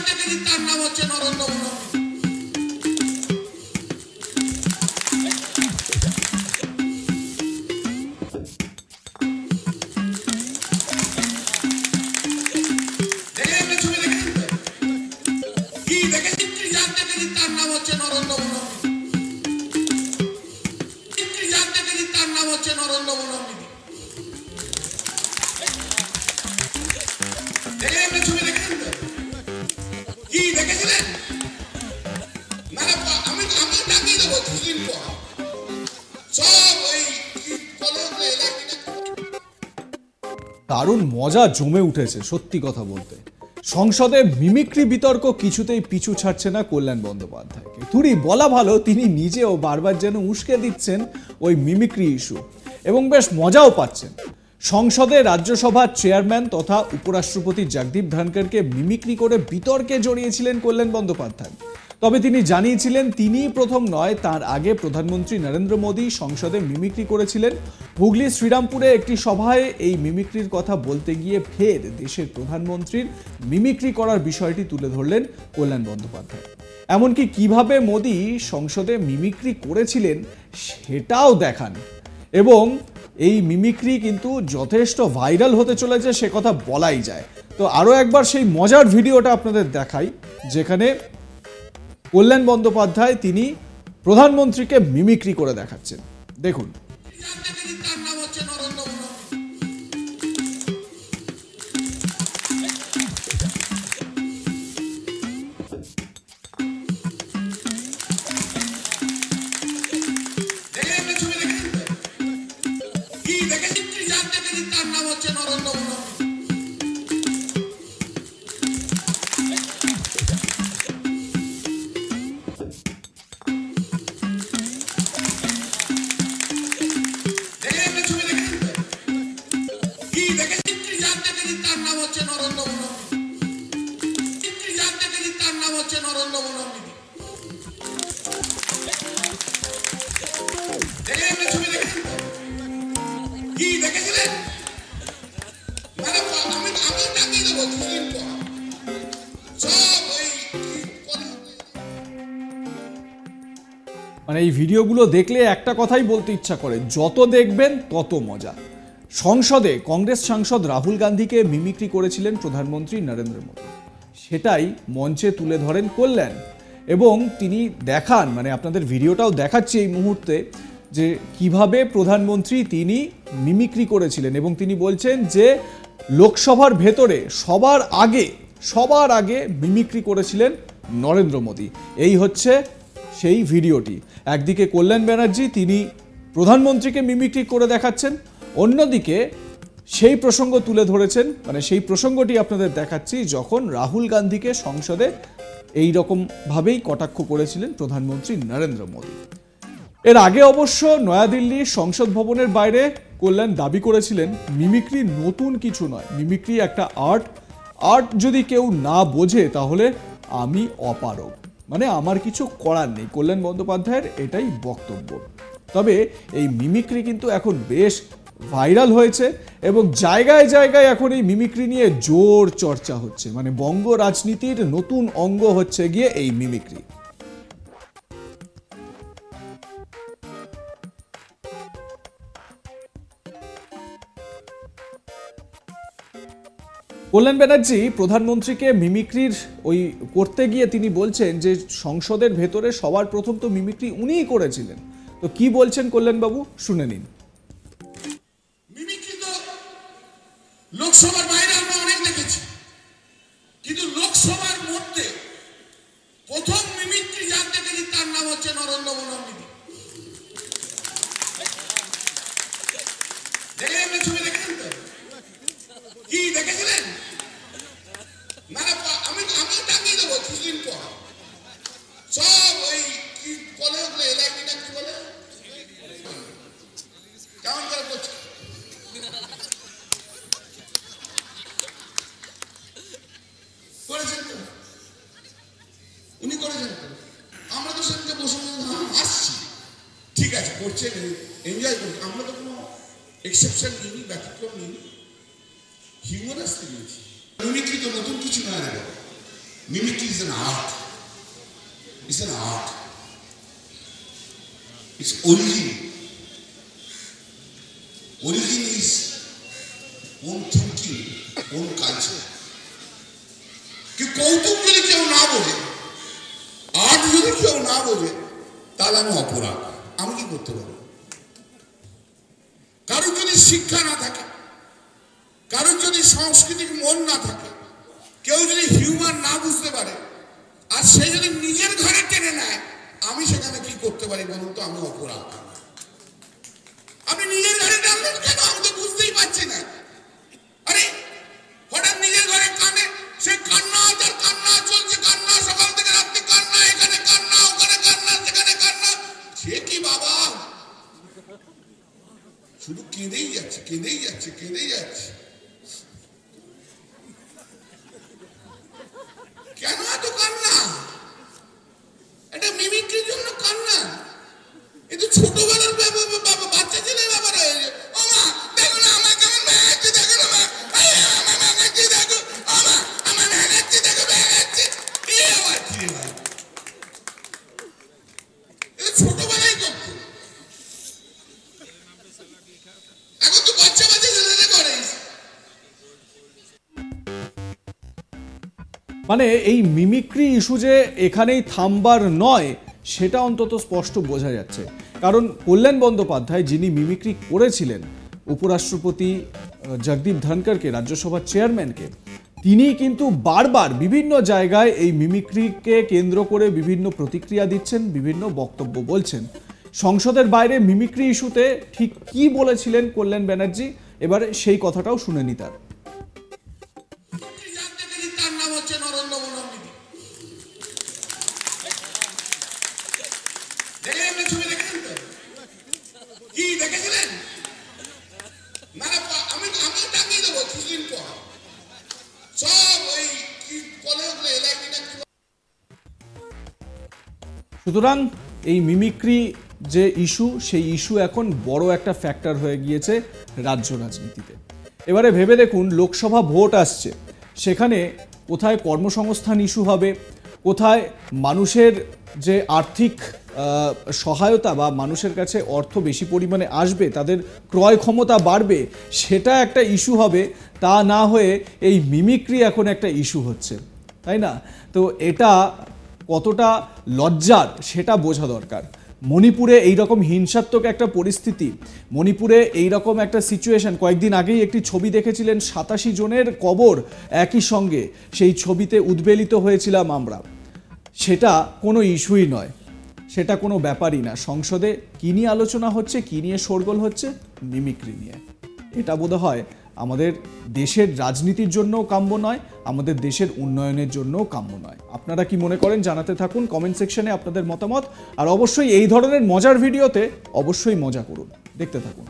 দেখেছি তার নাম হচ্ছে নরেন্দ্র মোদী। দারুণ মজা জমে উঠেছে সত্যি কথা বলতে। সংসদে মিমিক্রি বিতর্ক কিছুতেই পিছু ছাড়ছে না কল্যাণ বন্দ্যোপাধ্যায়কে। থুড়ি বলা ভালো, তিনি নিজেও বারবার যেন উস্কে দিচ্ছেন ওই মিমিক্রি ইস্যু এবং বেশ মজাও পাচ্ছেন। সংসদে রাজ্যসভার চেয়ারম্যান তথা উপরাষ্ট্রপতি জগদীপ ধনখড়কে মিমিক্রি করে বিতর্কে জড়িয়েছিলেন কল্যাণ বন্দ্যোপাধ্যায়। তবে তিনি জানিয়েছিলেন তিনি প্রথম নয়, তার আগে প্রধানমন্ত্রী নরেন্দ্র মোদী সংসদে মিমিক্রি করেছিলেন। হুগলি শ্রীরামপুরে একটি সভায় এই মিমিক্রির কথা বলতে গিয়ে ফের দেশের প্রধানমন্ত্রীর মিমিক্রি করার বিষয়টি তুলে ধরলেন কল্যাণ বন্দ্যোপাধ্যায়। এমনকি কিভাবে মোদী সংসদে মিমিক্রি করেছিলেন সেটাও দেখান এবং এই মিমিক্রি কিন্তু যথেষ্ট ভাইরাল হতে চলেছে সে কথা বলাই যায়। তো আরও একবার সেই মজার ভিডিওটা আপনাদের দেখাই, যেখানে কল্যাণ বন্দ্যোপাধ্যায় তিনি প্রধানমন্ত্রীকে মিমিক্রি করে দেখাচ্ছেন। দেখুন। মানে এই ভিডিওগুলো দেখলে একটা কথাই বলতে ইচ্ছা করে, যত দেখবেন তত মজা। সংসদে কংগ্রেস সাংসদ রাহুল গান্ধীকে মিমিক্রি করেছিলেন প্রধানমন্ত্রী নরেন্দ্র মোদী, সেটাই মঞ্চে তুলে ধরেন কল্যাণ এবং তিনি দেখান, মানে আপনাদের ভিডিওটাও দেখাচ্ছি এই মুহূর্তে, যে কিভাবে প্রধানমন্ত্রী তিনি মিমিক্রি করেছিলেন এবং তিনি বলছেন যে লোকসভার ভেতরে সবার আগে মিমিক্রি করেছিলেন নরেন্দ্র মোদী। এই হচ্ছে সেই ভিডিওটি। একদিকে কল্যাণ ব্যানার্জি তিনি প্রধানমন্ত্রীকে মিমিক্রি করে দেখাচ্ছেন, অন্যদিকে সেই প্রসঙ্গ তুলে ধরেছেন, মানে সেই প্রসঙ্গটি আপনাদের দেখাচ্ছি যখন রাহুল গান্ধীকে সংসদে এই রকমভাবেই কটাক্ষ করেছিলেন প্রধানমন্ত্রী নরেন্দ্র মোদী। এর আগে অবশ্য নয়াদিল্লির সংসদ ভবনের বাইরে কল্যাণ দাবি করেছিলেন মিমিক্রি নতুন কিছু নয়, মিমিক্রি একটা আর্ট যদি কেউ না বোঝে তাহলে আমি অপারগ, মানে আমার কিছু করার নেই। কল্যাণ বন্দ্যোপাধ্যায়ের এটাই বক্তব্য। তবে এই মিমিক্রি কিন্তু এখন বেশ ভাইরাল হয়েছে এবং জায়গায় জায়গায় এখন এই মিমিক্রি নিয়ে জোর চর্চা হচ্ছে, মানে বঙ্গ রাজনীতির নতুন অঙ্গ হচ্ছে গিয়ে এই মিমিক্রি। কল্যাণ ব্যানার্জি প্রধানমন্ত্রীকে মিমিক্রির ওই করতে গিয়ে তিনি বলছেন যে সংসদের ভেতরে সবার প্রথম তো মিমিক্রি উনিই করেছিলেন। তো কি বলছেন কল্যাণবাবু শুনে নিন। মিমিক্রি তো লোকসভার বাইরে আমরা অনেক দেখেছি, কিন্তু লোকসভার মধ্যে প্রথম মিমিক্রি যার দেখেছি তার নাম হচ্ছে নরেন্দ্র মোদী। দেখেন ছবি, দেখেন তো কি দেখেছিলেন? না আমি টাকিয়ে দেবো কিছুদিন পর সব ওই কি বলে এলাকিটা কি বলে কেমন করে করছে করেছেন তো, উনি করেছেন তো, আমরা তো সেদিকে বসে আসছি, ঠিক আছে করছেন, এনজয় করছেন, আমরা তো কোনো এক্সেপশন নিইনি, ব্যতিক্রম নিইনি, হিউমারাসলি নিয়েছি। মিমিক্রি তো নতুন কিছু নয় রে, Mimicry is an art. It's an art. Its origin. Origin is own thinking, own culture. कि কৌতুক যদি কেউ না বোঝে, আর্ট যদি কেউ না বোঝে, তাহলে আমি অপরাধ। আমি কি করতে পারবো? কারোর যদি শিক্ষা না থাকে, কারোর যদি সাংস্কৃতিক মন না থাকে, কেউ যদি হিউমার না বুঝতে পারে, আর সে যদি নিজের ঘরে টেনে নেয়, আমি সেখানে কি করতে পারি বলুন তো? আমি অপরাধ। আপনি নিজের ঘরে টানলেন কেন? আমি তো বুঝতেই পারছি না। আরে হঠাৎ নিজের ঘরে কানে, সে কান্না তার কান্না চলছে, কান্না সকাল থেকে রাত্রি কান্না, এখানে কান্না, ওখানে কান্না, সেখানে কান্না। সে কি বাবা? শুধু কেঁদেই যাচ্ছে, কেঁদেই যাচ্ছে, কেঁদেই যাচ্ছে। কেন এত কান্না? এটা মিমিক্রির জন্য কান্না। এটা ছোটবেলার বাচ্চা ছেলের ব্যাপার হয়ে যায়। ও মা দেখো না আমার কেমন ভেঙেছে, দেখো না মা, আমার ভেঙেছে, দেখো আমার ভেঙেছে, দেখো ভেঙেছে। এ আবার কি রে ভাই? এটা ছোটবেলায় করতো, এখন তো বাচ্চা বাচ্চা ছেলেরা করে। মানে এই মিমিক্রি ইস্যু যে এখানেই থামবার নয় সেটা অন্তত স্পষ্ট বোঝা যাচ্ছে। কারণ কল্যাণ বন্দ্যোপাধ্যায়, যিনি মিমিক্রি করেছিলেন উপরাষ্ট্রপতি জগদীপ ধনকরকে, রাজ্যসভার চেয়ারম্যানকে, তিনি কিন্তু বারবার বিভিন্ন জায়গায় এই মিমিক্রিকে কেন্দ্র করে বিভিন্ন প্রতিক্রিয়া দিচ্ছেন, বিভিন্ন বক্তব্য বলছেন। সংসদের বাইরে মিমিক্রি ইস্যুতে ঠিক কি বলেছিলেন কল্যাণ ব্যানার্জি, এবার সেই কথাটাও শুনে নি তার। তার নাম হচ্ছে নরেন্দ্র মোদী। দেখলেন না ছবি? দেখেছেন তো? কি দেখেছিলেন? না আমি টাঙিয়ে দেবো কিছুদিন পর সব ওই কি বলে ওগুলো এলাকি না। সুতরাং এই মিমিক্রি যে ইস্যু, সেই ইস্যু এখন বড় একটা ফ্যাক্টর হয়ে গিয়েছে রাজ্য রাজনীতিতে। এবারে ভেবে দেখুন, লোকসভা ভোট আসছে, সেখানে কোথায় কর্মসংস্থান ইস্যু হবে, কোথায় মানুষের যে আর্থিক সহায়তা বা মানুষের কাছে অর্থ বেশি পরিমাণে আসবে, তাদের ক্রয় ক্ষমতা বাড়বে, সেটা একটা ইস্যু হবে। তা না হয়ে এই মিমিক্রি এখন একটা ইস্যু হচ্ছে, তাই না? তো এটা কতটা লজ্জার সেটা বোঝা দরকার। মণিপুরে এইরকম হিংসাত্মক একটা পরিস্থিতি, মণিপুরে এইরকম একটা সিচুয়েশন, কয়েকদিন আগেই একটি ছবি দেখেছিলেন 87 জনের কবর একই সঙ্গে, সেই ছবিতে উদ্বেলিত হয়েছিলাম আমরা। সেটা কোনো ইস্যুই নয়, সেটা কোনো ব্যাপারই না। সংসদে কী নিয়ে আলোচনা হচ্ছে, কী নিয়ে শোরগোল হচ্ছে? মিমিক্রি নিয়ে। এটা বোধহয় আমাদের দেশের রাজনীতির জন্যও কাম্য নয়, আমাদের দেশের উন্নয়নের জন্যও কাম্য নয়। আপনারা কি মনে করেন জানাতে থাকুন কমেন্ট সেকশনে আপনাদের মতামত। আর অবশ্যই এই ধরনের মজার ভিডিওতে অবশ্যই মজা করুন, দেখতে থাকুন।